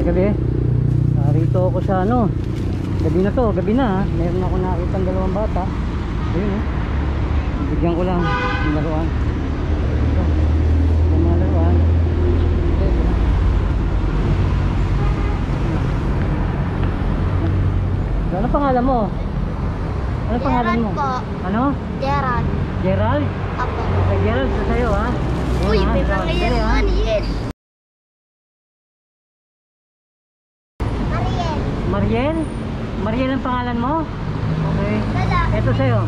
gabi. Rito ako sa ano, gabi na to, gabi na ha. Meron ako nakita ng dalawang bata. Ayun eh, bigyan ko lang yung laruan. Ito, yung mga laruan. Ano pangalan mo? Ano pangalan mo? Po. Ano? Gerald. Gerald? Apo. Okay, Gerald, sa sa'yo ha. Uy, may mga yaruan, yes. Mariel. Mariel? Mariel ang pangalan mo? Okay. Dada. Ito sa'yo.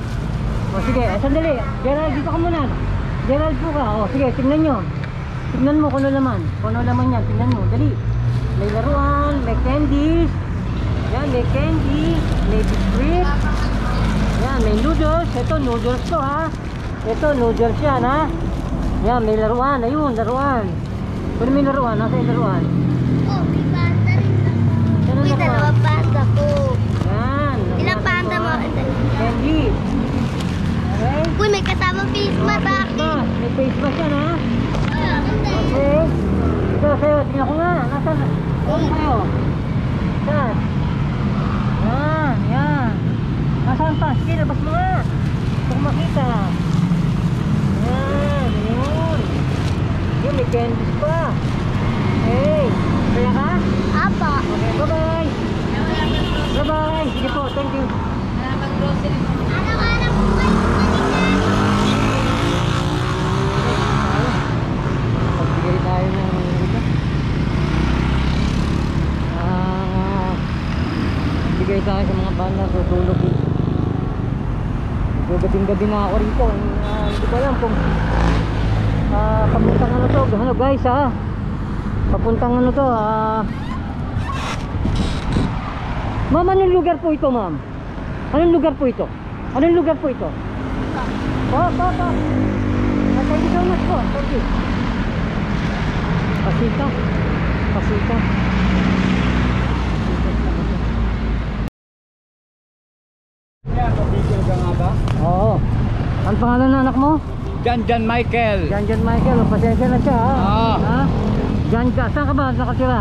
O sige, sandali. Gerald, dito ka muna. Gerald po ka. O sige, tignan nyo. Tignan mo kung ano laman. Kung ano laman yan, tignan mo. Dali. May laruan, may candies. Yan, may candy. May biscuit. Yan, may noodles. Ito, noodles to ha. Ito, noodles yan ha. Yan, may laruan. Ayun, laruan. Kung may laruan, nasa yung laruan? Oh, may panda rin ako. Uy, dalawang panda po. Yan. Ilang panda mo? Candy. Okay. Uy, may kasama face mask akin. May face mask yan ha. Okay. Ito sa'yo, tingnan ko nga. Nasaan? Ano sa'yo? Saan? Yan, yan. Nasaan pa? Sige, labas mo nga. Gusto ko makita. Yan, yun. Yun, may candies pa. Hey, kaya ka? Apa. Okay, bye-bye. Bye-bye. Sige po, thank you. Anak-anak po kayo. Pagbigay tayo ng ito. Bigay tayo sa mga banda sa tulog. Gabi-gabi na ako rito. Hindi ko alam kung papuntang ano to. Ano guys ha? Papuntang ano to. Ma'am, anong lugar po ito ma'am? Anong lugar po ito? Anong lugar po ito? Pa. Thank you so much po. Thank you. Pasita. Pasita. Pabigil ka nga ba? Oo. Ang pangalan ng anak mo? Jan Michael. Jan Michael. Pasensya na siya ha? Oo. Ha? Jan ka. Saan ka ba nakatira?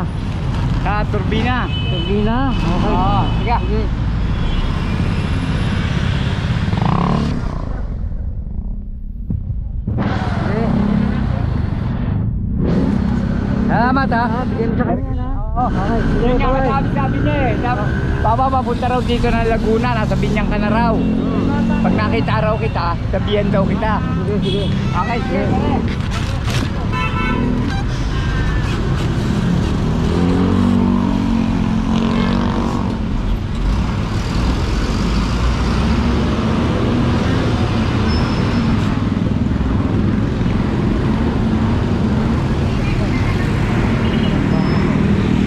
Sa Turbina. Turbina? Okay. Oo. Sige. Sige. Salamat ha. Bigyan mo sa kanya na. Oo. Okay. Sige, Yun nga bye-bye. sabi niya eh. Papa, papunta raw dito ng Laguna. Nasa Binyang ka na raw. Pag nakita raw kita, sabihan daw kita. Sige. Okay, sige.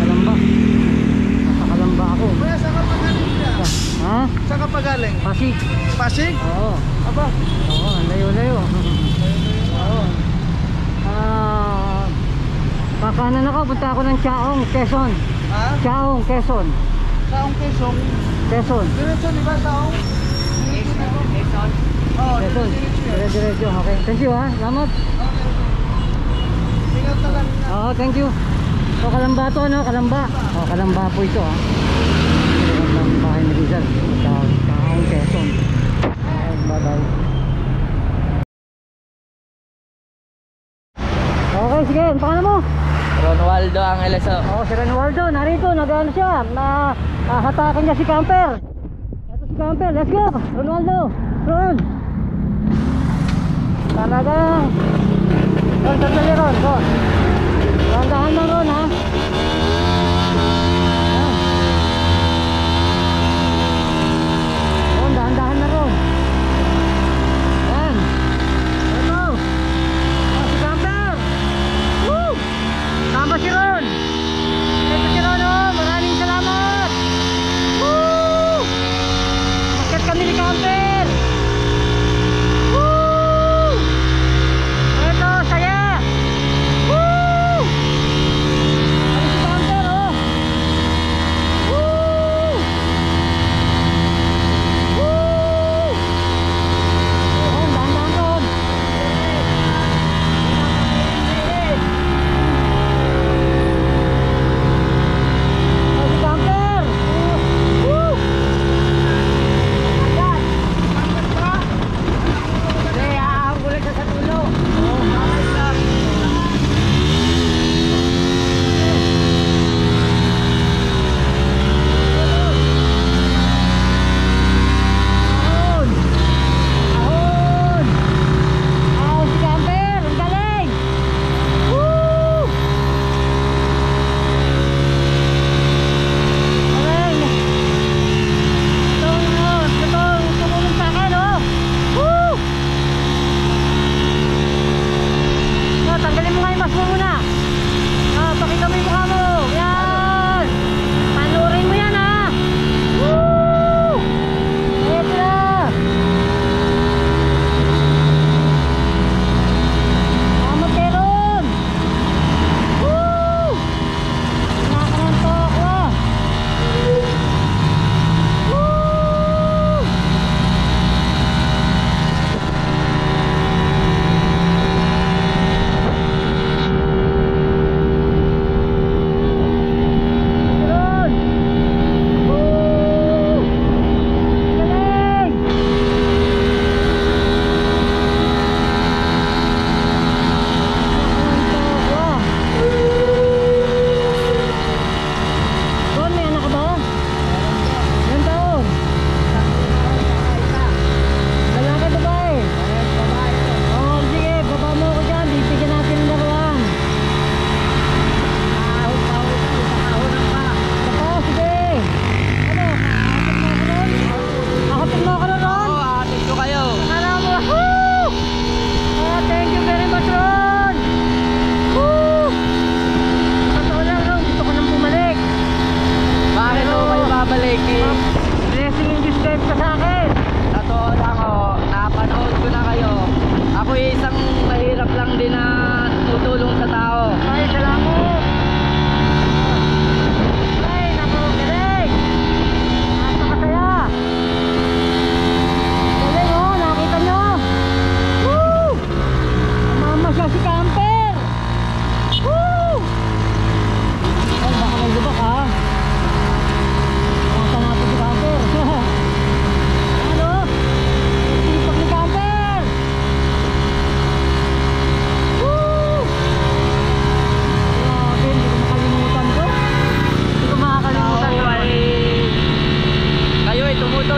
Kalamba. Nasa Kalamba ako. Kuya, saan ka pagaling ka? Ha? Saan ka pagaling? Pasig. Pasig? Oo. Aba, Oo, ang layo-layo. Oo. Kakanan ako, punta ako ng Chaong, Quezon. ha? Chaong, Quezon. Taong Quezon. Quezon. Diretso, di ba taong? Oo, Quezon. diretso. Diretso. Okay. Thank you ha. Salamat. Ingat ka lang. Oo, thank you. So, Kalamba to, ano? Kalamba. Oh, Kalamba po ito ha. Ang bahay ni Rizal. Chaong, Quezon. Okay, bye-bye. Okay, sige. Ang pangalan mo? Ronaldo ang LSO. Oh, si Ronaldo, narito, nag-ano siya, hatakan niya si Camper. Ito si Camper, let's go! Ronaldo, Ron! Talagang, Ron, sandali Ron, Ron. Randahan lang Ron, ha? Ron, dahan-dahan na Ron. Yan. Ito. Oh, si Camper. Woo! Tama si Ron. Ito si Ron, oh. Maraming salamat. Woo! Makat kami ni Camper. Woo! Ito, saya. Woo! Ano si Camper, oh. Woo! Woo! Oh, dahan-dahan Ron.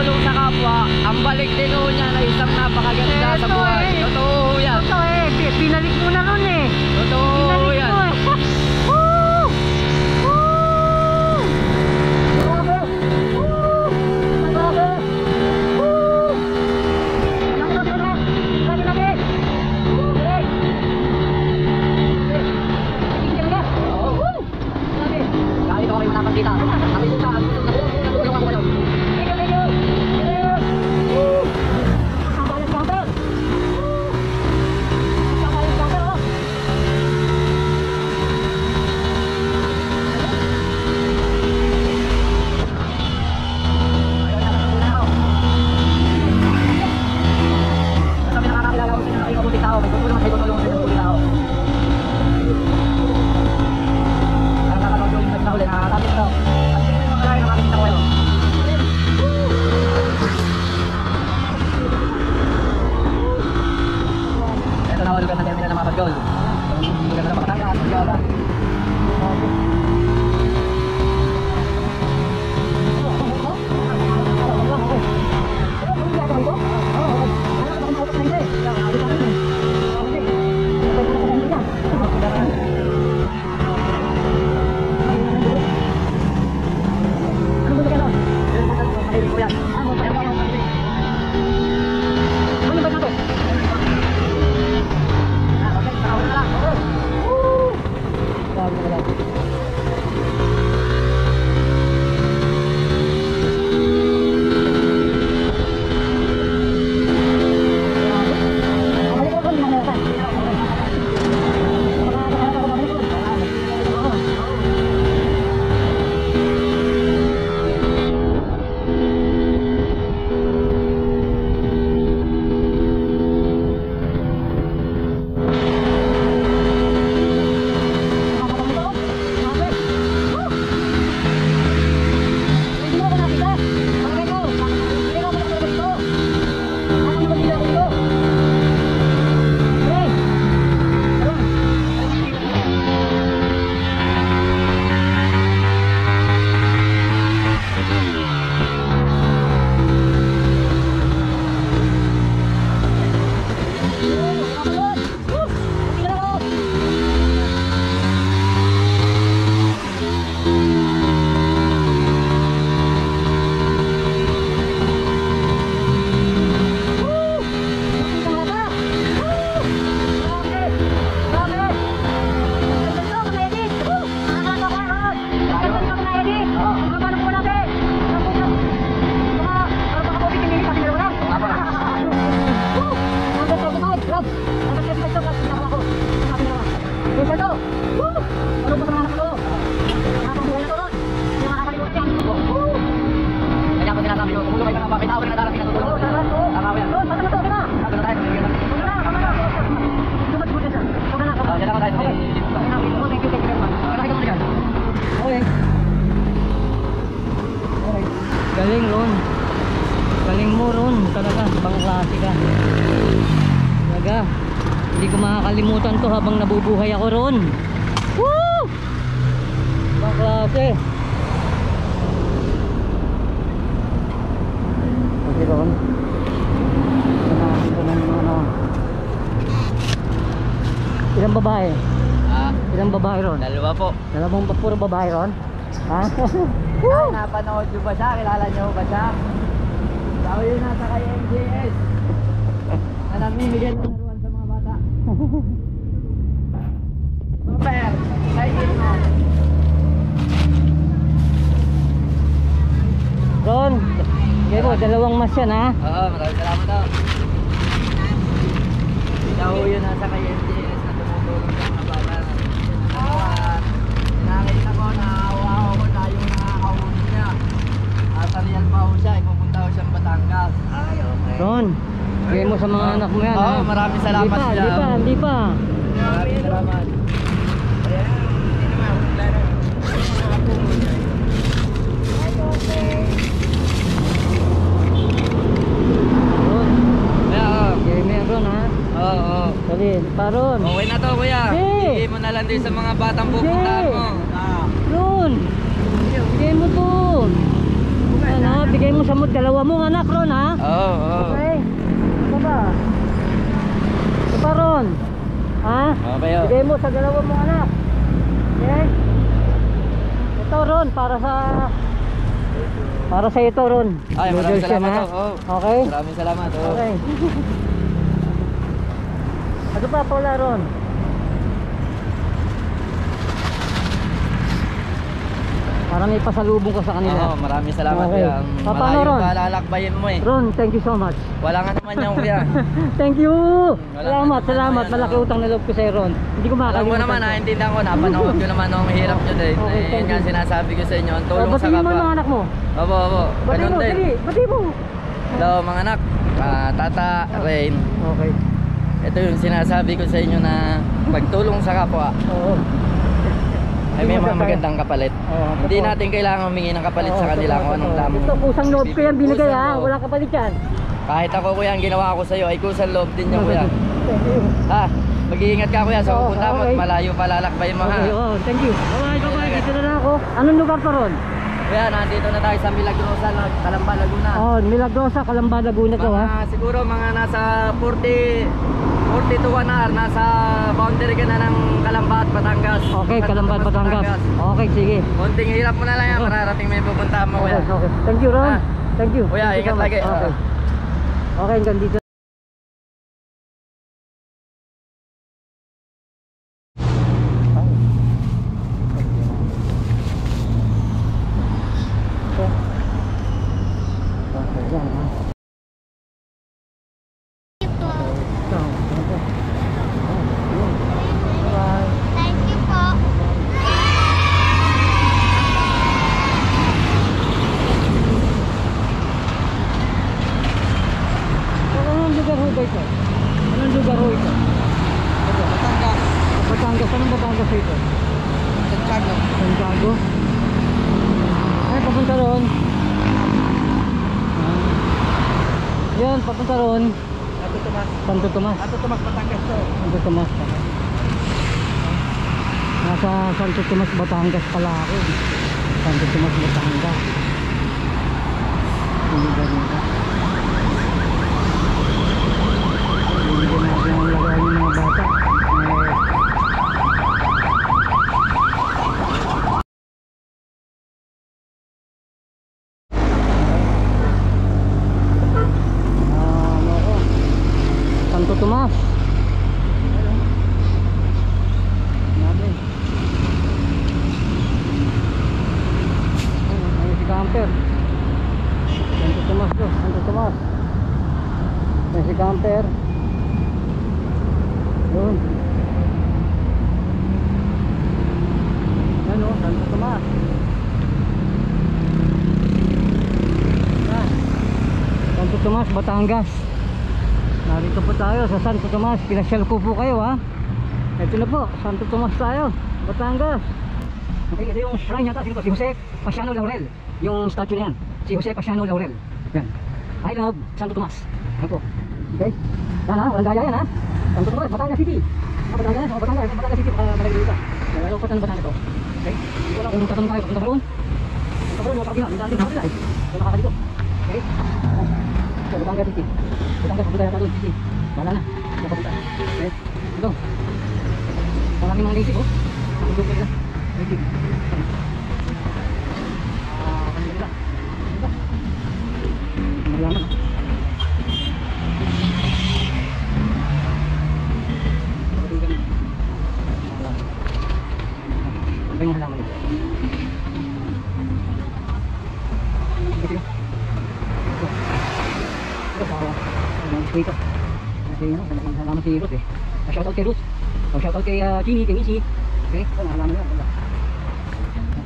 tumutulong sa kapwa, ang balik din ho niya na isang napakaganda sa Eto buhay. eh. Totoo ho yan. Ito pinalik mo na nun eh. Totoo ho Pinalik yan. mo eh. Woo! Woo! Grabe! Woo! Grabe! Woo! Grabe! Grabe! Kahit ako kayo nakakita, kami po sa natulungan ko kayo. Kami nakakakilala ko sa inyo, kayo mabuting tao, may tutulong sa tutulong sa mabuting tao. Nakakapagawin sa huli, nakakapit ito. At hindi mo makalain, nakakapit ako kayo. Ito na lugar ng terminal ng mga pag-goal. Lugar na Batangas, pag-goal. Galing Ron. Galing mo Ron. Talaga, pang klase ka. Talaga. Hindi ko makakalimutan to habang nabubuhay ako Ron. Woo! Pang klase. Kasi Ron. Ilang babae? Ilang babae Ron? Dalawa po. Dalawang puro babae Ron? Ha? Ay, napanood nyo ba siya? Kilala nyo ba siya? Ako yun nasa kay MJS na namimigay ng laruan sa mga bata. Super! Excited mo! Ron, kaya mo, dalawang mas yan ha? Oo, maraming salamat daw. Ako yun nasa kay MJS na tumutulong sa mga bata. Nakakita ko, naawa ako tayo nakakahuli niya. At ariyan pa ako siya, ipupunta ko siyang Batangas. Ay, okay. Ron, kaya mo sa mga anak mo yan ha? Oo, maraming salamat siya. Hindi pa. Maraming salamat. Ron, Kaya, kaya meron ha? oo. Dali, paron. Okay na to kuya. Hey! Bigay mo na lang din sa mga batang pupuntahan mo. Ron, kaya mo to. Yan ha, bigay mo sa mood dalawa mong anak Ron ha. Oo, oo. Okay. Ito ba? Ito pa Ron. Ha? Okay, oh. Bigay mo sa dalawa mong anak. Okay? Ito Ron, para sa ito Ron. Ay, maraming Noodles yan, salamat, ha? oh. Okay? Maraming salamat, oh. Okay. Ano pa pala Ron? Para may pasalubong ka sa kanila. Oo, maraming salamat, Okay. kuya. Paano, Malayo Ron? pa lalakbayin mo eh. Ron, thank you so much. Wala nga naman yan, kuya. Thank you. Wala Salamat. naman yan, Malaki oh. utang na loob ko sa Ron. Hindi ko Alam makakalimutan. mo naman, naintindihan ko, napanood ko naman ang hirap nyo din. Okay, Eh, thank yun nga you. sinasabi ko sa inyo, ang tulong sa Batiin mo kapwa. yung mga anak mo. Opo, opo. Batiin Ganun mo, din. dali. Batiin mo. Hello, mga anak. Tata, Rain. Okay. Ito yung sinasabi ko sa inyo na pagtulong sa kapwa Oo. ay may mga magandang kapalit. Oo, Hindi totoo. natin kailangan humingi ng kapalit sa Oo, kanila totoo, kung anong totoo. lamang. Ito, kusang loob ko yan binigay Kusang ha. loob. Wala kapalit yan. Kahit ako kuya, ang ginawa ko sa iyo ay kusang loob din niya kuya. Thank you. Ha, mag-iingat ka kuya sa Oo, pupunta mo at okay. malayo pa lalakbayin mo ha. Okay, oo. Thank you. Bye-bye. Dito na lang ako. Anong lugar pa Ron? Kuya, nandito na tayo sa Milagrosa, Calamba, Laguna. Oh, Milagrosa, Calamba, Laguna to ha. Siguro mga nasa 40 to 1 hour, nasa boundary ka na ng Calamba at Batangas. Okay, Santo Calamba, Tomas, Batangas. Okay, sige. Konting hirap mo na lang yan, mararating may pupuntahan mo kuya. Okay. Thank you Ron. Ah. Thank you. Kuya, Thank you ingat so much. lagi. Okay. Okay, hanggang dito. Thank you po. Anong lugar ho ba ito? Anong lugar ho ito? Batangas. Batangas. Anong Batangas ito? Santiago. Santiago? Ay, papunta roon. Yan, papunta roon. Ato Tomas. Santo Tomas. Ato Tomas, Batangas to. Santo Tomas. Nasa Santo Tomas, Batangas pala ako. Santo Tomas, Batangas. Hindi ba dito? Hindi ba natin ang lagayan ng mga bata? Ano ko? Santo Tomas. Nabi. Ayun si camper. Santo Tomas to, Santo Tomas. Ayun si camper. Yun. Ano, Santo Tomas. Yan. Santo Tomas, Batangas. Narito po tayo sa Santo Tomas. Pinasyal ko po kayo ha. Ito na po, Santo Tomas tayo, Batangas. Okay, ito yung shrine yata. Sino po? Si Jose Pasiano Laurel. Yung statue na yan. Si Jose Pasiano Laurel. Yan. I love Santo Tomas. Yan po. Okay. Yan ha, walang gaya yan ha. Santo Tomas, Batangas City. Batangas, Batangas, Batangas City. Malagay dito. Ayaw po ng Batangas to. Okay. Hindi ko lang kung tatanong tayo. Punta pa roon. Punta pa roon, makakina. Hindi natin nakakila eh. So nakakadito. Okay. So, Batangas City. Batangas, punta yata doon. City. Wala na. Napapunta. Okay. Ito. Maraming mga lazy oh. Nakudog nila. Lazy. Kanila. Ito. Malaman. Ano yung halaman ito? Ito yun. Ito sa dito. Kasi yun, talagang halaman si Ruth eh. Shoutout kay Ruth. Shoutout kay Chini, kay Missy. Okay, ito halaman nila. Ganda.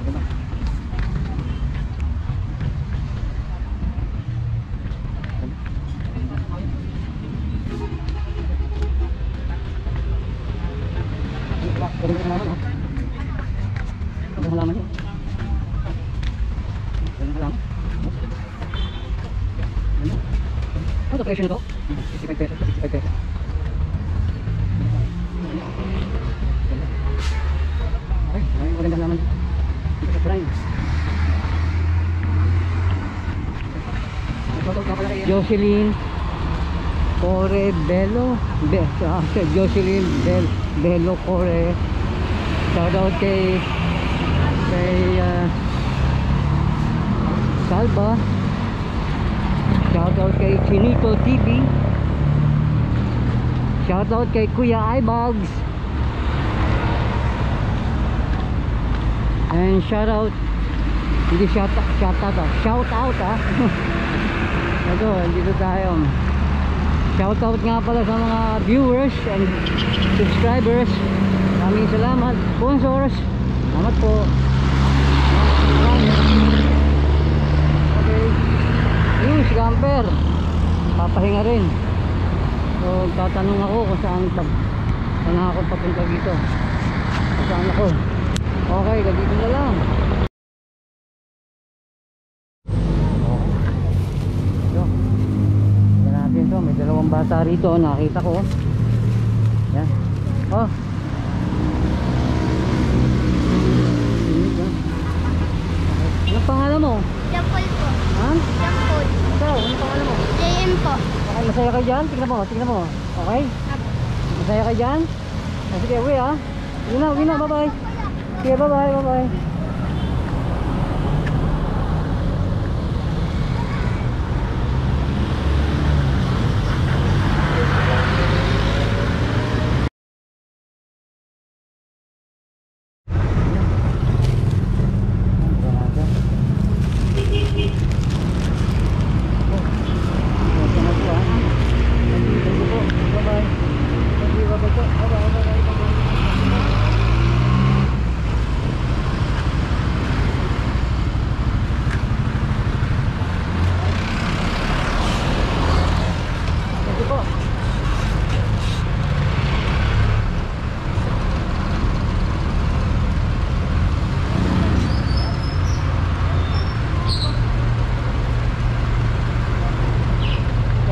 Ganda. Ganda ng halaman oh. Ganda ng halaman yun. Ganda ng halaman. Ganda. Ano presyo na to? 65 pesos, 65 pesos. Okay, magandang halaman. Dito sa shrine. Jocelyn Core Bello Jocelyn Bello Core. Shoutout kay Salva. Shoutout kay Chinito TV. Shoutout kay Kuya Ibags. And shoutout, hindi shoutout ah. Ito, dito tayo. Shoutout nga pala sa mga viewers and subscribers. Maraming salamat. Sponsors, salamat po. Okay. Yung scamper, papahinga rin. So tatanong ako kung saan ako papunta dito. Saan ako? Okay, dito na lang. Ito. Tignan natin ito. May dalawang bata rito. Nakita ko. Yan. Oh. Anong pangalan mo? Jampol po. Ha? Jampol. Ikaw, anong pangalan mo? JM po. Okay, masaya ka dyan? Tignan mo. Okay? Masaya ka dyan? Sige, uwi ah. Uwi na, bye bye. Sige, bye bye.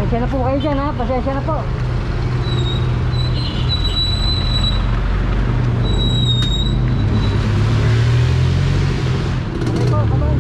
Pasensya na po kayo dyan ha, pasensya na po. Okay po, come on.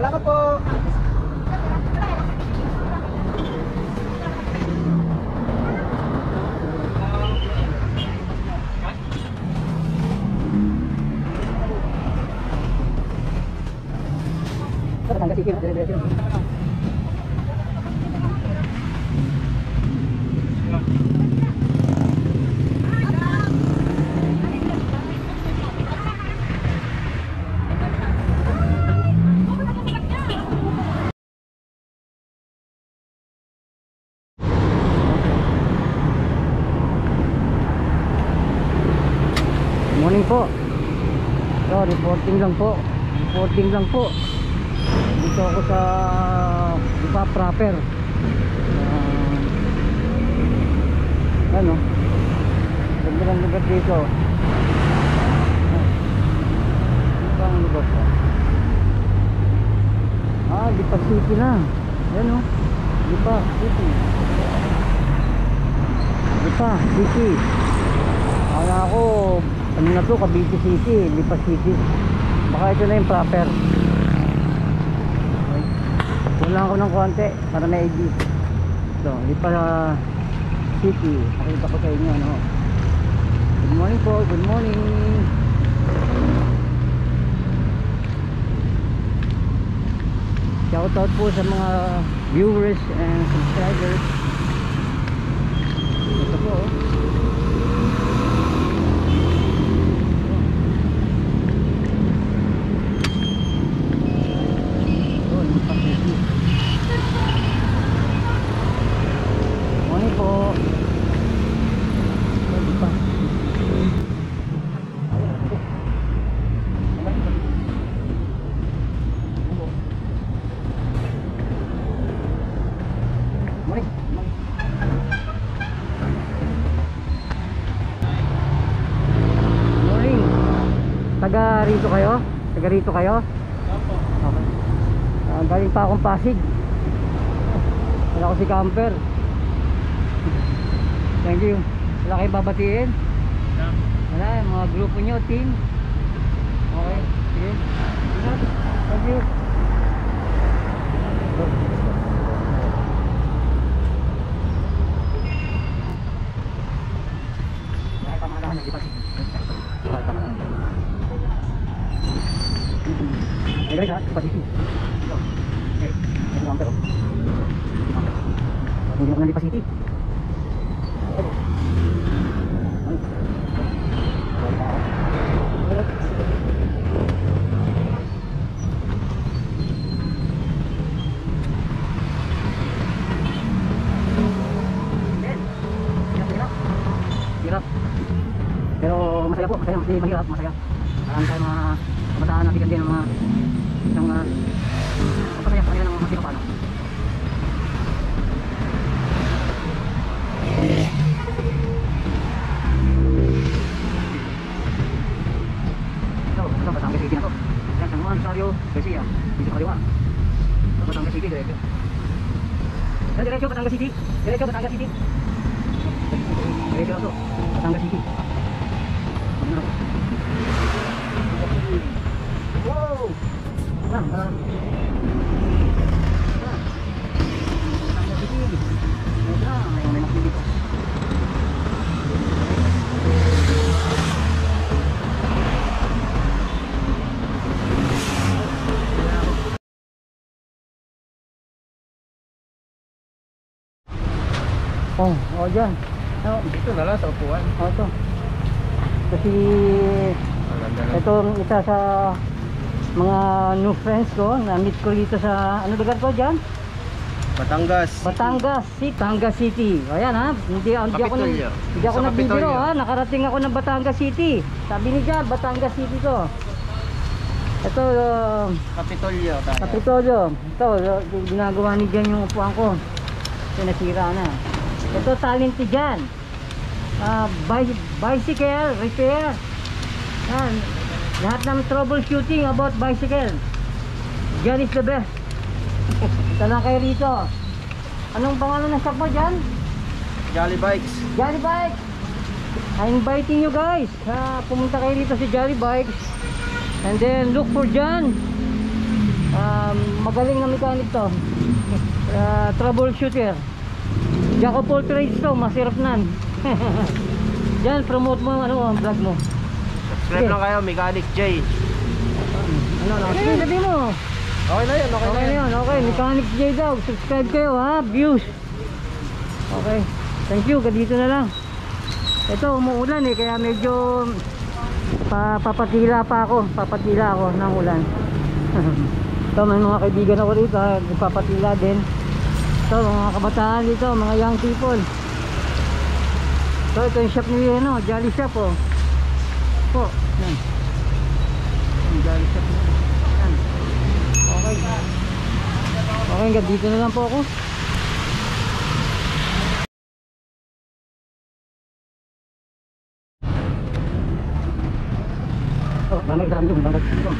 Salamat po. Morning po. So, reporting lang po. Dito ako sa Lipa proper. Ano? magandang lugar dito. Ano ba ang lugar ko? Lipa City na. Yan o. Lipa City. Lipa City. Akala ko, ano na to, Cavite City, Lipa City. Baka ito na yung proper. Okay. Kulang ko ng konti para may ID. So, Lipa City. Nakita ko sa inyo, no? Good morning po, good morning. Shout out po sa mga viewers and subscribers. Ito po, oh. Morning po. Pwede pa. Morning. Morning. Taga rito kayo? Taga rito kayo? Okay. Galing pa akong Pasig. Wala ko si camper. Thank you. Wala kayo babatiin? Wala, yung mga grupo nyo, team. Okay, sige. Thank you. Hey guys, Pasig. Okay, may camper oh. Hindi mo Lipa City. Hirap. Pero masaya po, masaya, hindi mahirap, masaya. Marami tayong mga kabataan na bigyan din ng mga isang masaya sa kanila ng mga masira paano. Ito, Batangas City na to. Yan, San Juan, Rosario, Garcia. Dito kaliwa. Ito, Batangas City, diretso. Yan, diretso, Batangas City. Diretso, Batangas City. Diretso na to, Batangas City. Wow! Yan, Batangas City. Yan na, may nakili dito. Oh, dyan. Dito na lang sa upuan. Ito. Kasi Maganda lang. itong isa sa mga new friends ko, na-meet ko dito sa, ano lugar ko dyan? Batangas. Batangas City. Ayan ha, hindi ako Kapitolyo. Sa nagbibiro Kapitolyo. ha, nakarating ako ng Batangas City. Sabi ni Jan, Batangas City to. Ito, Kapitolyo tayo. Kapitolyo. Ito, ginagawa ni Jan yung upuan ko. Ito, nasira na. Ito, talent dyan. Bicycle repair. Yan. Lahat ng troubleshooting about bicycle. Jan is the best. Ito na kayo rito. Anong pangalan ng shop mo dyan? Jolly Bikes. Jolly Bikes. I'm inviting you guys. Pumunta kayo rito sa Jolly Bikes. And then look for Jan. Magaling na mechanic to. Troubleshooter. Jack of all trades to, masirap nan. Jan, promote mo ang vlog mo. Subscribe Okay. lang kayo, Mechanic J. Sige, sabi mo. Okay na yun, Okay na yun, okay. Mechanics J daw. Subscribe kayo ha, views. Okay, thank you, dito na lang. Ito, umuulan eh, kaya medyo papatila ako ng ulan. Ito, may mga kaibigan ako rito, papatila din. Ito, mga kabataan dito, mga young people. Ito yung shop ni Jolly Shop oh. Po, yan. Yung Jolly Shop niya. Yan. Okay. Okay, hanggang dito na lang po ako. Bangay dami yung bangay dito.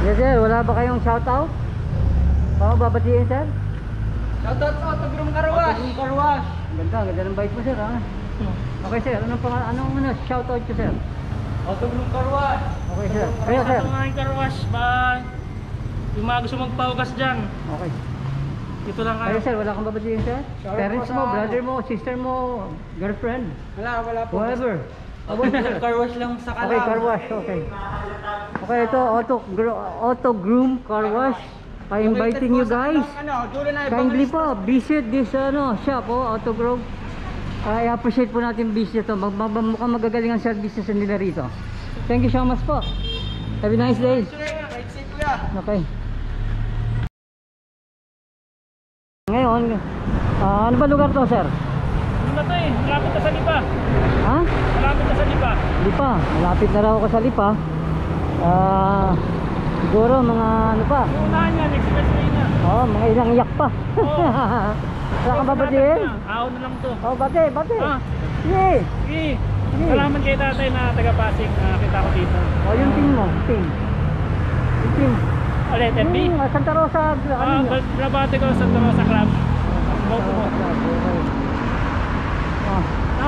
Yes sir, wala ba kayong shoutout? Baka babatiin sir? Shoutout sa Autogrum Carwash! Carwash! Ganda ng bike mo sir ha? Okay sir, anong shoutout ko sir? Autogrum Carwash! Okay sir, kayo sir? Sa mga carwash ba yung mga gusto magpahugas dyan, Okay. dito lang Kayo kayo. sir, wala kang babatiin sir? Shoutout Parents po mo, sa- brother mo, sister mo, girlfriend, Wala po. whoever. Autogrum Carwash lang sa Kalam. Okay, car wash, okay. Okay, ito, Auto Groom Car Wash. I'm inviting you guys. Kindly po, visit this shop, Auto Groom. I appreciate po natin visit ito. Mukhang magagaling ang services nila rito. Thank you so much po. Have a nice day. Okay. Ngayon, ano ba lugar to, sir? Ano ba ito eh? Malapit na sa Lipa. Ha? Malapit na sa Lipa. Lipa. Malapit na raw ako sa Lipa. Siguro mga ano pa. Unahan yan, expressway na. Mga ilang yak pa. Wala kang babatiin? Ahon na lang to. Bate. Ah. Sige. Sige. Salamat kay tatay na taga-Pasig na nakita ko dito. Yung pin mo. Pin. Yung pin. Ulit, FB. Santa Rosa. Grabate ko sa Rosa Club. Boto mo.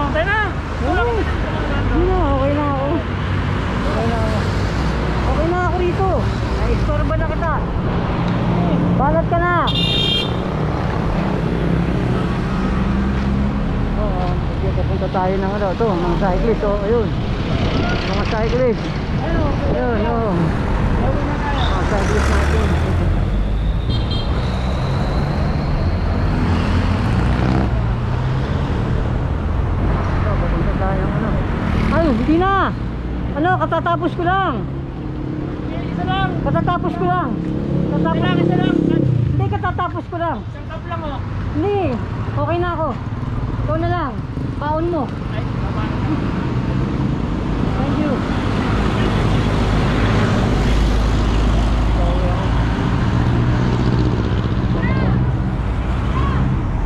Tayo na! Wala ko Okay na ako. Okay na ako rito. Na-istorba na kita. Balat ka na. Pupunta tayo ng mga cyclist. Ayun. Mga cyclist. Ayun, mga cyclist natin. Pupunta tayo ng Ay, hindi na. Katatapos ko lang. Isa lang! Katatapos ko lang. Isa lang! Hindi, katatapos ko lang. Isang cup lang oh! Hindi, okay na ako. Ikaw na lang. Baon mo. Ay, tama na. Thank you.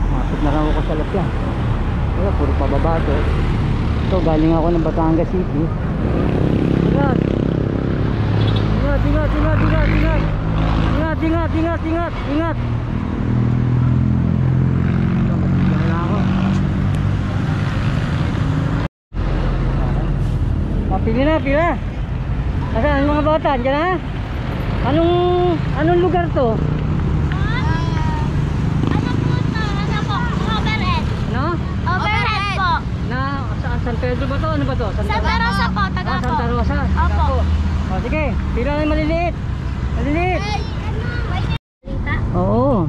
Masok na lang ako sa lapyan. Wala, puro pababa to. Ito, galing ako ng Batangas City. Ingat! Ingat! Ito, matigyan na ako. Pila. Asan mga bata? Diyan na? Anong lugar to? Ano po ito? Ano po? Overhead. No? Overhead po. San Pedro ba to? Ano ba to? Santa Rosa po, taga po. Santa Rosa. Opo. Sige, pila na maliliit. Maliliit. Oo.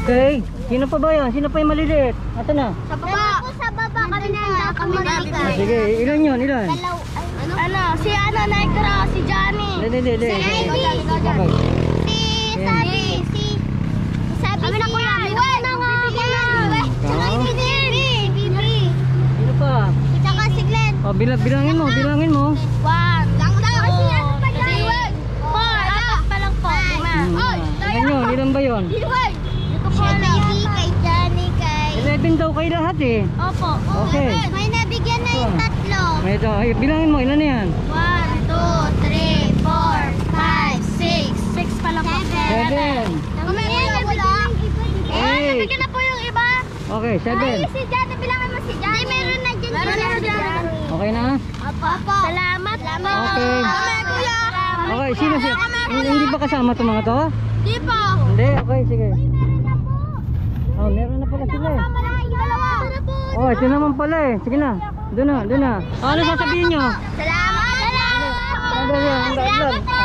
Okay. Sino pa ba yan? Sino pa yung maliliit? Ito na. Sa baba. Sa baba kami na kami Sige, ilan yun? Ilan? Si Negro, si Johnny. Hindi. Si Eddie. Okay. Si Sabi. Si Sabi na kuya. Biwan na nga ako na. Si Bibi. Sino pa? Tsaka si Glenn. Bilangin mo. 1, 2, 3, 4, 5, 6, 4. Apat pa lang po. 5. Ilan ba yun? Kay Baby, kay Johnny, kay... 11 daw kayo lahat eh. Opo. Okay. May nabigyan na yung tatlo. Ito, bilangin mo. Ilan na yan? 1, 2, 3, 4, 5, 6. 6 pa lang po. 7. Nabigyan na po yung iba. Okay, 7. Si Johnny, bilangan mo si Johnny. Hindi, meron na dyan. Meron na dyan. Okay na? Opo. Salamat. Okay. Kuya. Okay, sino siya? Hindi ba kasama itong mga to? Di po. Hindi, okay, sige. Meron na pala sila eh. Ito naman pala eh. Sige na. Doon na. Ano sasabihin nyo? Salamat. Salamat.